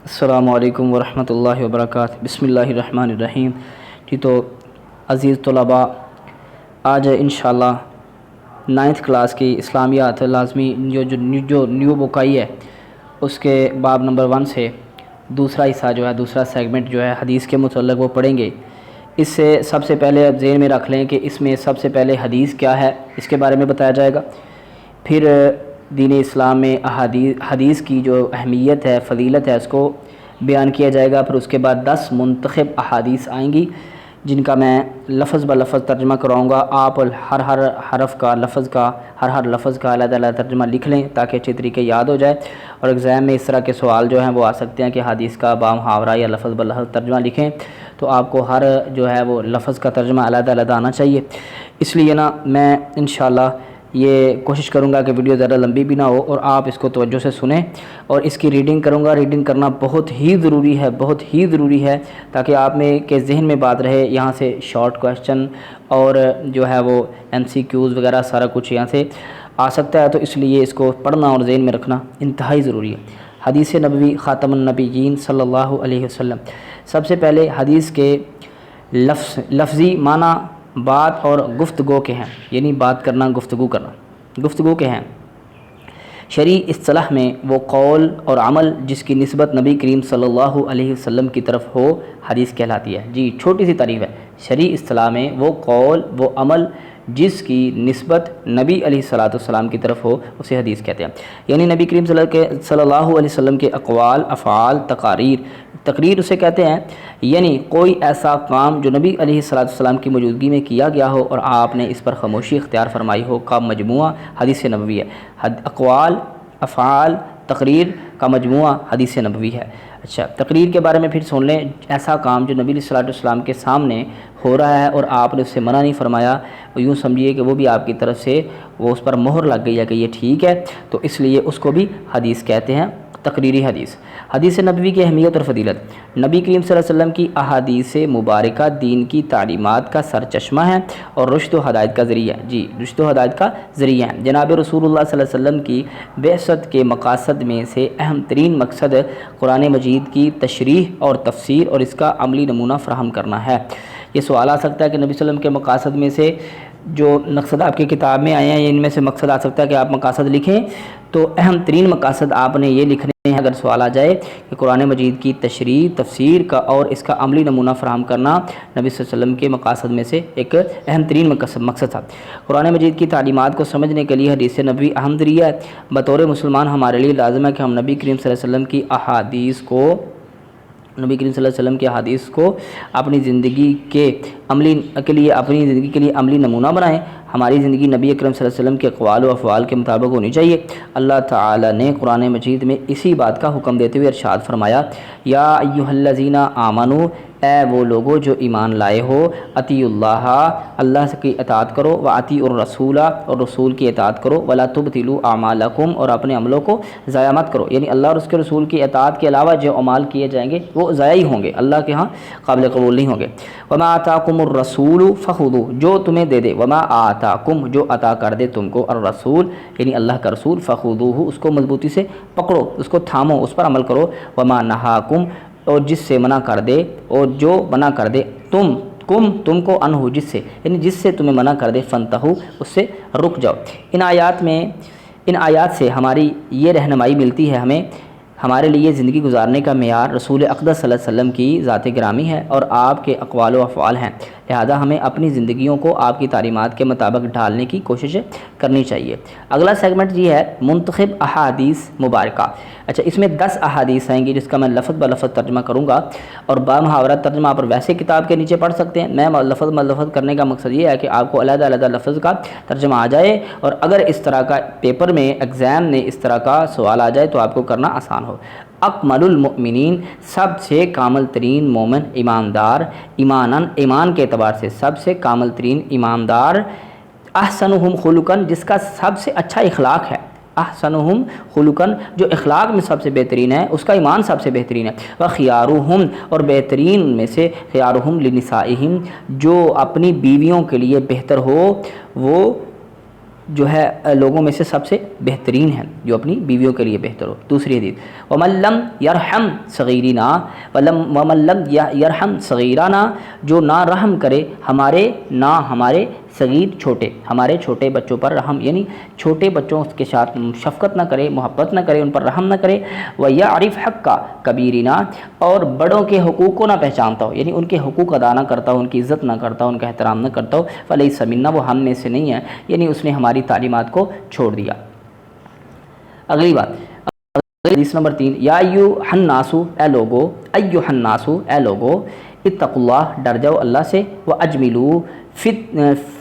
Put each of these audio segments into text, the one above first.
السلام علیکم ورحمۃ اللہ وبرکاتہ۔ بسم اللہ الرحمن الرحیم۔ جی تو عزیز طلباء، آج انشاءاللہ 9th کلاس کی اسلامیات لازمی جو نیو بک آئی ہے اس کے باب نمبر 1 سے دوسرا حصہ جو ہے، دوسرا سیگمنٹ جو ہے حدیث کے متعلق وہ پڑھیں گے۔ اس سے سب سے پہلے اب ذہن میں رکھ لیں کہ اس میں سب سے پہلے حدیث کیا ہے، اس کے بارے میں بتایا جائے گا۔ پھر دین اسلام میں حدیث کی جو اہمیت ہے، فضیلت ہے، اس کو بیان کیا جائے گا۔ پھر اس کے بعد 10 منتخب احادیث آئیں گی جن کا میں لفظ بہ لفظ ترجمہ کراؤں گا۔ آپ ہر حرف کا، ہر لفظ کا علیحدہ علیحدہ ترجمہ لکھ لیں تاکہ اچھے طریقے یاد ہو جائے، اور ایگزام میں اس طرح کے سوال جو ہیں وہ آ سکتے ہیں کہ حدیث کا با محاورہ یا لفظ بہ لفظ ترجمہ لکھیں، تو آپ کو ہر جو ہے وہ لفظ کا ترجمہ علیحدہ علیحدہ آنا چاہیے۔ اس لیے میں انشاءاللہ یہ کوشش کروں گا کہ ویڈیو زیادہ لمبی بھی نہ ہو اور آپ اس کو توجہ سے سنیں، اور اس کی ریڈنگ کروں گا۔ ریڈنگ کرنا بہت ہی ضروری ہے تاکہ آپ میں کے ذہن میں بات رہے۔ یہاں سے شارٹ کویسچن اور جو ہے وہ MCQs وغیرہ سارا کچھ یہاں سے آ سکتا ہے، تو اس لیے اس کو پڑھنا اور ذہن میں رکھنا انتہائی ضروری ہے۔ حدیث نبوی خاتم النبیین صلی اللہ علیہ وسلم۔ سب سے پہلے حدیث کے لفظی معنی بات اور گفتگو کے ہیں، یعنی بات کرنا، گفتگو کے ہیں۔ شرعی اصطلاح میں وہ قول اور عمل جس کی نسبت نبی کریم صلی اللہ علیہ وسلم کی طرف ہو حدیث کہلاتی ہے۔ جی چھوٹی سی تعریف ہے، شرعی اصطلاح میں وہ قول وہ عمل جس کی نسبت نبی علیہ الصلوۃ والسلام کی طرف ہو اسے حدیث کہتے ہیں۔ یعنی نبی کریم صلی اللہ علیہ وسلم کے اقوال، افعال، تقریر اسے کہتے ہیں، یعنی کوئی ایسا کام جو نبی علیہ الصلوۃ والسلام کی موجودگی میں کیا گیا ہو اور آپ نے اس پر خاموشی اختیار فرمائی ہو کا مجموعہ حدیث نبوی ہے۔ اقوال، افعال، تقریر کا مجموعہ حدیث نبوی ہے۔ اچھا، تقریر کے بارے میں پھر سن لیں۔ ایسا کام جو نبی علیہ الصلوۃ والسلام کے سامنے ہو رہا ہے اور آپ نے اس سے منع نہیں فرمایا، یوں سمجھیے کہ وہ بھی آپ کی طرف سے وہ اس پر مہر لگ گئی ہے کہ یہ ٹھیک ہے، تو اس لیے اس کو بھی حدیث کہتے ہیں، تقریری حدیث۔ حدیث نبوی کی اہمیت اور فضیلت۔ نبی کریم صلی اللہ علیہ وسلم کی احادیث مبارکہ دین کی تعلیمات کا سرچشمہ ہے اور رشد و ہدایت کا ذریعہ ہے۔ جی رشد و ہدایت کا ذریعہ ہے۔ جناب رسول اللہ صلی اللہ علیہ وسلم کی بعثت کے مقاصد میں سے اہم ترین مقصد قرآن مجید کی تشریح اور تفسیر اور اس کا عملی نمونہ فراہم کرنا ہے۔ یہ سوال آ سکتا ہے کہ نبی صلی اللہ علیہ وسلم کے مقاصد میں سے جو مقصد آپ کی کتاب میں آئے ہیں، ان میں سے مقصد آ سکتا ہے کہ آپ مقاصد لکھیں، تو اہم ترین مقاصد آپ نے یہ لکھنے ہیں اگر سوال آ جائے کہ قرآن مجید کی تشریح، تفسیر کا اور اس کا عملی نمونہ فراہم کرنا نبی صلی اللہ علیہ وسلم کے مقاصد میں سے ایک اہم ترین مقصد تھا۔ قرآن مجید کی تعلیمات کو سمجھنے کے لیے حدیث نبوی اہم ذریعہ ہے۔ بطور مسلمان ہمارے لیے لازم ہے کہ ہم نبی کریم صلی اللہ علیہ وسلم کی احادیث کو اپنی زندگی کے لیے عملی نمونہ بنائیں۔ ہماری زندگی نبی اکرم صلی اللہ علیہ وسلم کے اقوال و افعال کے مطابق ہونی چاہیے۔ اللہ تعالی نے قرآن مجید میں اسی بات کا حکم دیتے ہوئے ارشاد فرمایا، یا ایھا الذین آمنوا، اے وہ لوگو جو ایمان لائے ہو، اطیعوا اللہ کی اطاعت کرو، واطیعوا الرسول اور رسول کی اطاعت کرو، ولا تبطلوا اعمالکم اور اپنے عملوں کو ضائع مت کرو۔ یعنی اللہ اور اس کے رسول کی اطاعت کے علاوہ جو اعمال کیے جائیں گے وہ ضائع ہی ہوں گے، اللہ کے ہاں قابل قبول نہیں ہوں گے۔ وما آتاکم الرسول فخذوہ، جو تمہیں دے دے، وما آتاکم جو عطا کر دے تم کو، الرسول یعنی اللہ کا رسول، فخذوہ اس کو مضبوطی سے پکڑو، اس کو تھامو، اس پر عمل کرو، وما نہاکم اور جس سے منع کر دے، اور جو منع کر دے تم کو انہو جس سے، یعنی جس سے تمہیں منع کر دے، فانتہو اس سے رک جاؤ۔ ان آیات سے ہماری یہ رہنمائی ملتی ہے، ہمارے لیے زندگی گزارنے کا معیار رسول اقدس صلی اللہ علیہ وسلم کی ذات گرامی ہے اور آپ کے اقوال و افعال ہیں، لہذا ہمیں اپنی زندگیوں کو آپ کی تعلیمات کے مطابق ڈھالنے کی کوشش کرنی چاہیے۔ اگلا سیگمنٹ یہ ہے منتخب احادیث مبارکہ۔ اچھا، اس میں 10 احادیث آئیں گی جس کا میں لفظ بہ لفظ ترجمہ کروں گا، اور با محاورہ ترجمہ آپ ویسے کتاب کے نیچے پڑھ سکتے ہیں۔ میں لفظ بہ لفظ کرنے کا مقصد یہ ہے کہ آپ کو علیحدہ علیحدہ لفظ کا ترجمہ آ جائے، اور اگر اس طرح کا پیپر میں ایگزام میں اس طرح کا سوال آ جائے تو آپ کو کرنا آسان ہو۔ اکمل المؤمنین، سب سے کامل ترین مومن، ایماندار، ایمان کے اعتبار سے سب سے کامل ترین ایماندار، احسنہم خلقاً جس کا سب سے اچھا اخلاق ہے، احسنہم خلقاً جو اخلاق میں سب سے بہترین ہے اس کا ایمان سب سے بہترین ہے، وخیارہم اور بہترین میں سے خیارہم لنسائہم جو اپنی بیویوں کے لیے بہتر ہو، وہ جو ہے لوگوں میں سے سب سے بہترین ہے، جو اپنی بیویوں کے لیے بہتر ہو۔ دوسری حدیث وَمَن لَّمْ يَرْحَمْ صَغِيرِنَا وَمَن لَّمْ يَرْحَمْ صَغِيرَنَا، جو نہ رحم کرے ہمارے صغیر چھوٹے، ہمارے چھوٹے بچوں پر رحم، یعنی چھوٹے بچوں کے ساتھ شفقت نہ کرے، محبت نہ کرے، ان پر رحم نہ کرے، وَيَعْرِفْ حَقَّ كَبِيرِنَا، اور بڑوں کے حقوق کو نہ پہچانتا ہو، یعنی ان کے حقوق ادا نہ کرتا ہو، ان کی عزت نہ کرتا ہو، ان کا احترام نہ کرتا ہو، فَلَيْسَ مِنَّا، وہ ہم میں سے نہیں ہے، یعنی اس نے ہماری تعلیمات کو چھوڑ دیا۔ اگلی بات حدیث نمبر 3، یا ایھا الناس، اے لوگو، ایھا الناس، اے لوگو، اتقوا اللہ، ڈر جاؤ اللہ سے، واجملوا فی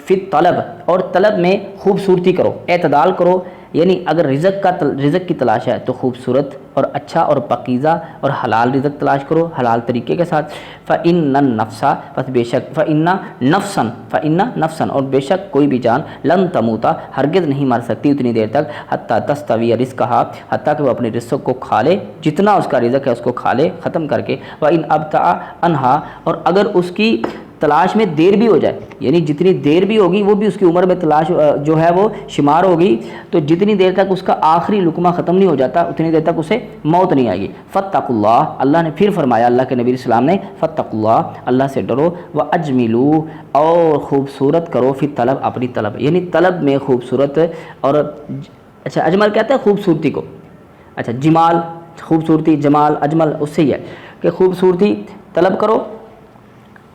الطلب، اور طلب میں خوبصورتی کرو، اعتدال کرو، یعنی اگر رزق کی تلاش ہے تو خوبصورت اور اچھا اور پاکیزہ اور حلال رزق تلاش کرو، حلال طریقے کے ساتھ۔ فإن النفس، پس بے شک، فإن نفسا، اور بے شک کوئی بھی جان، لن تموتا، ہرگز نہیں مر سکتی اتنی دیر تک، حتی تستوی رزقھا، حتیٰ کہ وہ اپنے رزق کو کھا لے، جتنا اس کا رزق ہے اس کو کھا لے ختم کر کے، وإن ابطأ عنہا، اور اگر اس کی تلاش میں دیر بھی ہو جائے، یعنی جتنی دیر بھی ہوگی وہ بھی اس کی عمر میں تلاش جو ہے وہ شمار ہوگی، تو جتنی دیر تک اس کا آخری لقمہ ختم نہیں ہو جاتا اتنی دیر تک اسے موت نہیں آئے گی۔ فاتقوا اللہ، اللہ نے پھر فرمایا، اللہ کے نبی علیہ السلام نے، فاتقوا اللہ، اللہ سے ڈرو، واجملوا، اور خوبصورت کرو، فی طلب، اپنی طلب، یعنی طلب میں خوبصورت، اور اچھا اجمل کہتے ہیں خوبصورتی کو، اچھا جمال، خوبصورتی، جمال، اجمل اس سے ہی ہے کہ خوبصورتی طلب کرو،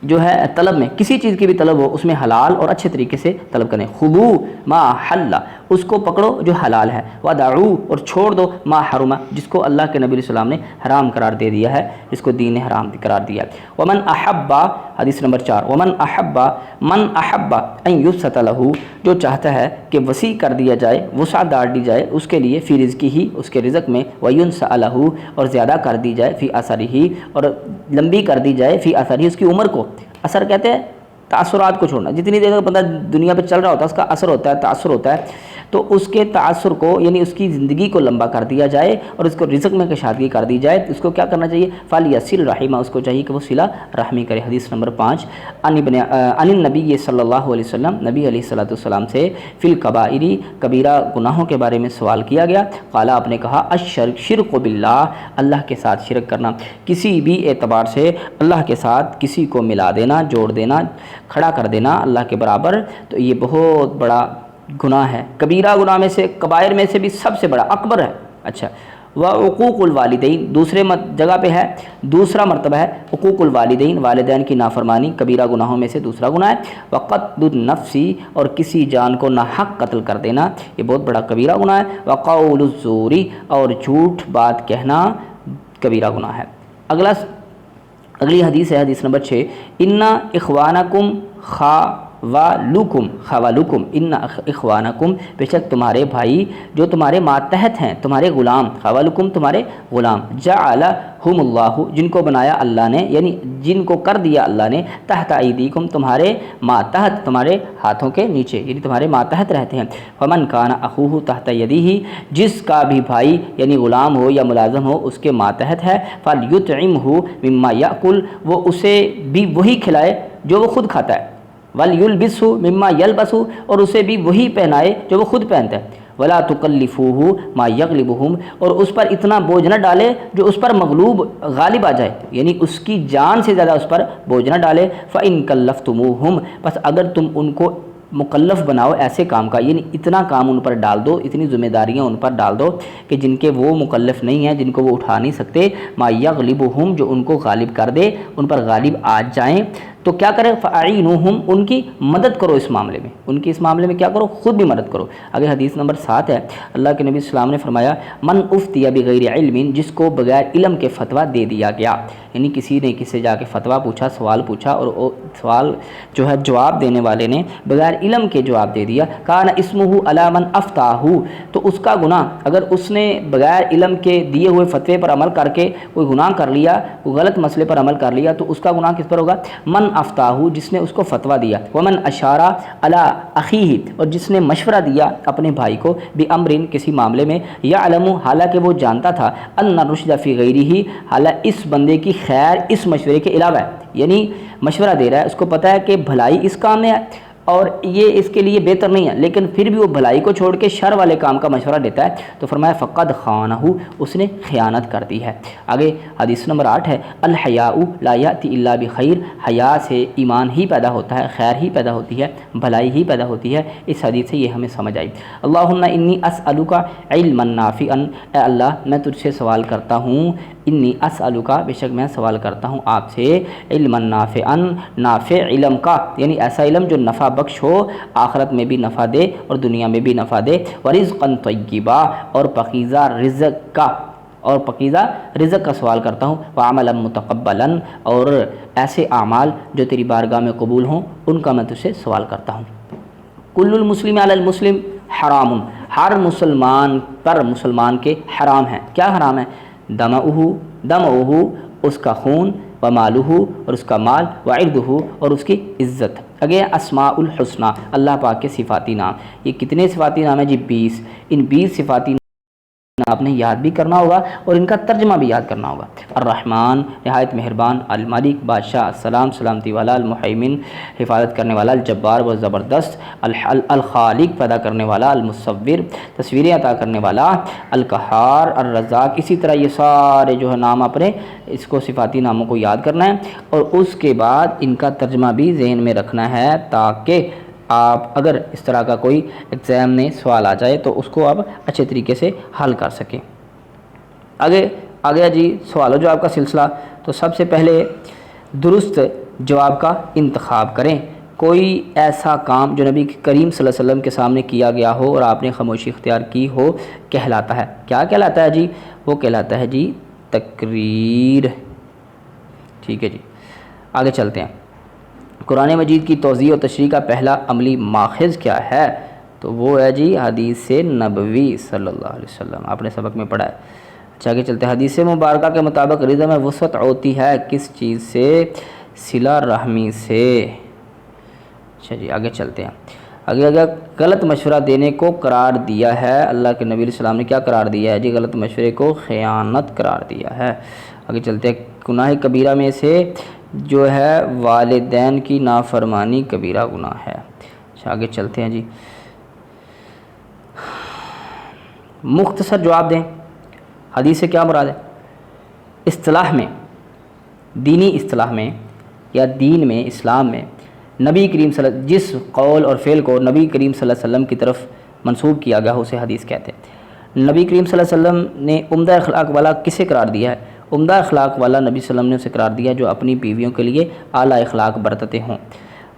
جو ہے طلب میں کسی چیز کی بھی طلب ہو اس میں حلال اور اچھے طریقے سے طلب کریں۔ خذوا ما حل، اس کو پکڑو جو حلال ہے، ودعوا، اور چھوڑ دو ما حرم، جس کو اللہ کے نبی علیہ السلام نے حرام قرار دے دیا ہے، جس کو دین نے حرام قرار دیا ہے۔ ومن احب، حدیث نمبر 4، ومن احب ان یبسط لہ، جو چاہتا ہے کہ وسیع کر دیا جائے، وسعت ڈال دی جائے اس کے لیے، فی رزقہ، اس کے رزق میں، وینسأ لہ، اور زیادہ کر دی جائے، فی اثرہ، اور لمبی کر دی جائے، فی اثرہ، اس کی عمر کو۔ اثر کہتے ہیں تاثرات کو چھوڑنا، جتنی دیر تک بندہ دنیا پہ چل رہا ہوتا ہے اس کا اثر ہوتا ہے، تاثر ہوتا ہے، تو اس کے تاثر کو، یعنی اس کی زندگی کو لمبا کر دیا جائے اور اس کو رزق میں کشادگی کر دی جائے، اس کو کیا کرنا چاہیے؟ فَلْيَصِلْ رَحِمَهُ، اس کو چاہیے کہ وہ صلہ رحمی کرے۔ حدیث نمبر 5، عن النبی صلی اللہ علیہ وسلم، نبی علیہ السلام سے، فی الکبائر، کبیرہ گناہوں کے بارے میں سوال کیا گیا، قال، آپ نے کہا، الشرک باللہ، اللہ کے ساتھ شرک کرنا، کسی بھی اعتبار سے اللہ کے ساتھ کسی کو ملا دینا، جوڑ دینا، کھڑا کر دینا اللہ کے برابر، تو یہ بہت بڑا گناہ ہے، کبیرہ گناہ میں سے، کبائر میں سے بھی سب سے بڑا، اکبر ہے۔ اچھا، وعقوق الوالدین، دوسرے جگہ پہ ہے، دوسرا مرتبہ ہے حقوق الوالدین، والدین کی نافرمانی، کبیرہ گناہوں میں سے دوسرا گناہ ہے۔ وقتل النفس، اور کسی جان کو ناحق قتل کر دینا، یہ بہت بڑا کبیرہ گناہ ہے۔ وقول الزور، اور جھوٹ بات کہنا کبیرہ گناہ ہے۔ اگلی حدیث ہے، حدیث نمبر 6، ان اخوانکم خوالکم، ان اخوانکم، بے شک تمہارے بھائی جو تمہارے ماتحت ہیں، تمہارے غلام، خوالکم، تمہارے غلام، جعلہم اللہ، جن کو بنایا اللہ نے، یعنی جن کو کر دیا اللہ نے، تحت ایدیکم، تمہارے ماتحت، تمہارے ہاتھوں کے نیچے، یعنی تمہارے ماتحت رہتے ہیں۔ فمن کان اخوہ تحت یدیہ، جس کا بھی بھائی یعنی غلام ہو یا ملازم ہو اس کے ماتحت ہے، فلیطعمہ مما یاکل، وہ اسے بھی وہی کھلائے جو وہ خود کھاتا ہے، وَلْيُلْبِسْهُ مِمَّا يَلْبَسُ، اور اسے بھی وہی پہنائے جو وہ خود پہنتا ہے، وَلَا تُكَلِّفُوهُ مَا يَغْلِبُهُمْ، اور اس پر اتنا بوجھ نہ ڈالے جو اس پر غالب آ جائے، یعنی اس کی جان سے زیادہ اس پر بوجھ نہ ڈالے۔ فَإِن كَلَّفْتُمُوهُمْ، پس اگر تم ان کو مکلف بناؤ ایسے کام کا، یعنی اتنا کام ان پر ڈال دو، اتنی ذمہ داریاں ان پر ڈال دو کہ جن کے وہ مکلف نہیں ہیں، جن کو وہ اٹھا نہیں سکتے، ما یغلبہم، جو ان کو غالب کر دے، ان پر غالب آ جائیں، تو کیا کرے؟ فاعینوہم، ان کی مدد کرو اس معاملے میں، ان کی اس معاملے میں کیا کرو؟ خود بھی مدد کرو۔ آگے حدیث نمبر 7 ہے، اللہ کے نبی السلام نے فرمایا، من افتی بغیر علم، جس کو بغیر علم کے فتویٰ دے دیا گیا، یعنی کسی نے کسی سے جا کے فتویٰ پوچھا، سوال پوچھا، اور سوال جو ہے جواب دینے والے نے بغیر علم کے جواب دے دیا، کان اسمہ علی من افتاہ، تو اس کا گناہ، اگر اس نے بغیر علم کے دیے ہوئے فتوے پر عمل کر کے کوئی گناہ کر لیا، کوئی غلط مسئلے پر عمل کر لیا، تو اس کا گناہ کس پر ہوگا؟ من افتاہ، جس نے اس کو فتویٰ دیا، ومن اشارہ علی اخیہ، اور جس نے مشورہ دیا اپنے بھائی کو، بامر، کسی معاملے میں، یعلم، حالانکہ وہ جانتا تھا، ان الرشد فی غیرہ، حالانکہ اس بندے کی خیر اس مشورے کے علاوہ ہے، یعنی مشورہ دے رہا ہے، اس کو پتہ ہے کہ بھلائی اس کام میں ہے، اور یہ اس کے لیے بہتر نہیں ہے، لیکن پھر بھی وہ بھلائی کو چھوڑ کے شر والے کام کا مشورہ دیتا ہے تو فرمایا فقد خانہ، اس نے خیانت کر دی ہے۔ آگے حدیث نمبر 8 ہے الحیاء لا یأتی الا بخیر، حیا سے ایمان ہی پیدا ہوتا ہے، خیر ہی پیدا ہوتی ہے، بھلائی ہی پیدا ہوتی ہے۔ اس حدیث سے یہ ہمیں سمجھ آئی۔ اللہم انی اسألک علما نافعا، اے اللہ میں تجھ سے سوال کرتا ہوں، انی اسألک بے شک میں سوال کرتا ہوں آپ سے، علما نافعا نافع علم کا، یعنی ایسا علم جو نفع بخش ہو، آخرت میں بھی نفع دے اور دنیا میں بھی نفع دے، ورزقا طیبا اور پاکیزہ رزق کا، اور پاکیزہ رزق کا سوال کرتا ہوں، وعملا متقبلا اور ایسے اعمال جو تیری بارگاہ میں قبول ہوں ان کا میں تجھ سے سوال کرتا ہوں۔ کل المسلم علی المسلم حرام، ہر مسلمان پر مسلمان کے حرام ہے۔ کیا حرام ہے؟ دمعہ اس کا خون، ومالہ اور اس کا مال، وعرضہ اور اس کی عزت۔ اگے اسماء الحسنہ، اللہ پاک کے صفاتی نام، یہ کتنے صفاتی نام ہیں جی؟ 20۔ ان 20 صفاتی نام آپ نے یاد بھی کرنا ہوگا اور ان کا ترجمہ بھی یاد کرنا ہوگا۔ الرحمن نہایت مہربان، الملک بادشاہ، السلام سلامتی والا، المحیمن حفاظت کرنے والا، الجبار و زبردست، الخالق پیدا کرنے والا، المصور تصویریں عطا کرنے والا، القہار الرزاق۔ اسی طرح یہ سارے جو ہے نام اپنے اس کو صفاتی ناموں کو یاد کرنا ہے اور اس کے بعد ان کا ترجمہ بھی ذہن میں رکھنا ہے تاکہ آپ اگر اس طرح کا کوئی ایگزام میں سوال آ جائے تو اس کو آپ اچھے طریقے سے حل کر سکیں۔ آگے جی سوال و جواب کا سلسلہ۔ تو سب سے پہلے درست جواب کا انتخاب کریں۔ کوئی ایسا کام جو نبی کریم صلی اللہ علیہ وسلم کے سامنے کیا گیا ہو اور آپ نے خاموشی اختیار کی ہو کہلاتا ہے، کیا کہلاتا ہے جی؟ وہ کہلاتا ہے جی تقریر۔ ٹھیک ہے جی، آگے چلتے ہیں۔ قرآن مجید کی توضیح و تشریح کا پہلا عملی ماخذ کیا ہے؟ تو وہ ہے جی حدیث نبوی صلی اللہ علیہ وسلم، آپ نے سبق میں پڑھا ہے۔ اچھا آگے چلتے ہیں۔ حدیث مبارکہ کے مطابق رزق میں وسعت ہوتی ہے کس چیز سے؟ صلہ رحمی سے۔ اچھا جی آگے چلتے ہیں۔ آگے غلط مشورہ دینے کو قرار دیا ہے، اللہ کے نبی علیہ السلام نے کیا قرار دیا ہے جی؟ غلط مشورے کو خیانت قرار دیا ہے۔ آگے چلتے ہیں۔ گناہ کبیرہ میں سے جو ہے والدین کی نافرمانی کبیرہ گناہ ہے۔ اچھا آگے چلتے ہیں جی۔ مختصر جواب دیں، حدیث سے کیا مراد ہے؟ اصطلاح میں، دینی اصطلاح میں یا دین میں، اسلام میں نبی کریم صلی اللہ جس قول اور فعل کو نبی کریم صلی اللہ علیہ وسلم کی طرف منسوب کیا گیا اسے حدیث کہتے ہیں۔ نبی کریم صلی اللہ علیہ وسلم نے عمدہ اخلاق والا کسے قرار دیا ہے؟ عمدہ اخلاق والا نبی صلی اللہ علیہ وسلم نے اسے قرار دیا جو اپنی بیویوں کے لیے اعلیٰ اخلاق برتتے ہوں۔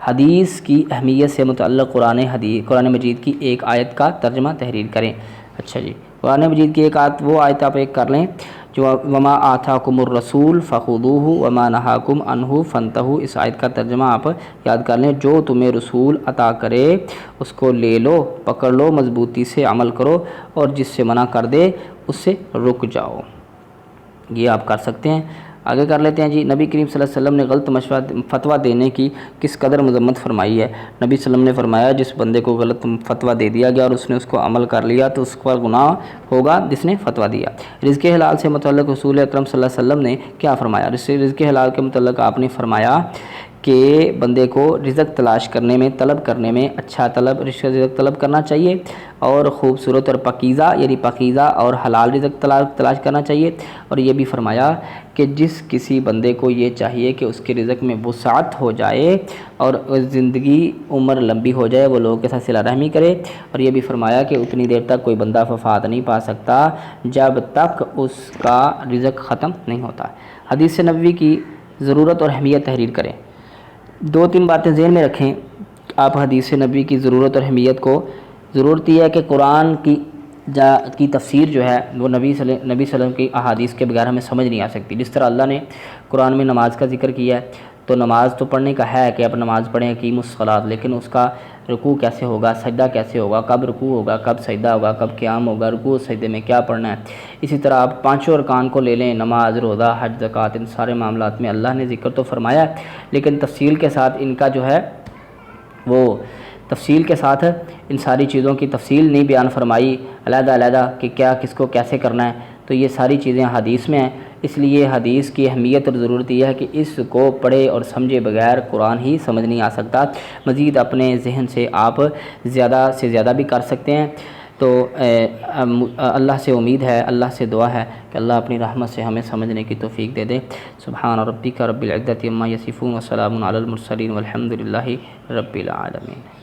حدیث کی اہمیت سے متعلق قرآن مجید کی ایک آیت کا ترجمہ تحریر کریں۔ اچھا جی، قرآن مجید کی ایک آیت، وہ آیت آپ ایک کر لیں جو وما آتاکم الرسول فخذوہ وما نہاکم عنہ فانتہوا، اس آیت کا ترجمہ آپ یاد کر لیں، جو تمہیں رسول عطا کرے اس کو لے لو، پکڑ لو، مضبوطی سے عمل کرو، اور جس سے منع کر دے اس سے رک جاؤ۔ یہ آپ کر سکتے ہیں۔ آگے کر لیتے ہیں جی۔ نبی کریم صلی اللہ علیہ وسلم نے غلط فتویٰ دینے کی کس قدر مذمت فرمائی ہے؟ نبی صلی اللہ علیہ وسلم نے فرمایا جس بندے کو غلط فتویٰ دے دیا گیا اور اس نے اس کو عمل کر لیا تو اس پر گناہ ہوگا جس نے فتویٰ دیا۔ رزق حلال سے متعلق رسول اکرم صلی اللہ علیہ وسلم نے کیا فرمایا؟ رزق حلال کے متعلق آپ نے فرمایا کہ بندے کو رزق تلاش کرنے میں، طلب کرنے میں اچھا رزق طلب کرنا چاہیے اور خوبصورت اور پاکیزہ یعنی پاکیزہ اور حلال رزق تلاش کرنا چاہیے، اور یہ بھی فرمایا کہ جس کسی بندے کو یہ چاہیے کہ اس کے رزق میں وسعت ہو جائے اور زندگی عمر لمبی ہو جائے، وہ لوگوں کے ساتھ صلہ رحمی کرے، اور یہ بھی فرمایا کہ اتنی دیر تک کوئی بندہ وفات نہیں پا سکتا جب تک اس کا رزق ختم نہیں ہوتا۔ حدیث نبوی کی ضرورت اور اہمیت تحریر کریں۔ 2-3 باتیں ذہن میں رکھیں آپ حدیث نبوی کی ضرورت اور اہمیت کو۔ ضرورت یہ ہے کہ قرآن کی تفسیر جو ہے وہ نبی صلی اللہ علیہ وسلم کی احادیث کے بغیر ہمیں سمجھ نہیں آ سکتی۔ جس طرح اللہ نے قرآن میں نماز کا ذکر کیا ہے تو نماز تو پڑھنے کا ہے کہ اب نماز پڑھیں اقیموا الصلاۃ، لیکن اس کا رکوع کیسے ہوگا، سجدہ کیسے ہوگا، کب رکوع ہوگا، کب سجدہ ہوگا، کب قیام ہوگا، رکوع سجدے میں کیا پڑھنا ہے۔ اسی طرح آپ 5 ارکان کو لے لیں، نماز، روزہ، حج، زکوٰۃ، ان سارے معاملات میں اللہ نے ذکر تو فرمایا ہے لیکن تفصیل کے ساتھ ان کا جو ہے وہ تفصیل کے ساتھ ان ساری چیزوں کی تفصیل نہیں بیان فرمائی علیحدہ کہ کیا کس کو کیسے کرنا ہے، تو یہ ساری چیزیں حدیث میں ہیں۔ اس لیے حدیث کی اہمیت اور ضرورت یہ ہے کہ اس کو پڑھے اور سمجھے بغیر قرآن ہی سمجھ نہیں آ سکتا۔ مزید اپنے ذہن سے آپ زیادہ سے زیادہ بھی کر سکتے ہیں۔ تو اللہ سے امید ہے، اللہ سے دعا ہے کہ اللہ اپنی رحمت سے ہمیں سمجھنے کی توفیق دے دے۔ سبحان ربک رب العزت عما یصفون وسلام علی المرسلین والحمد للہ رب العالمین۔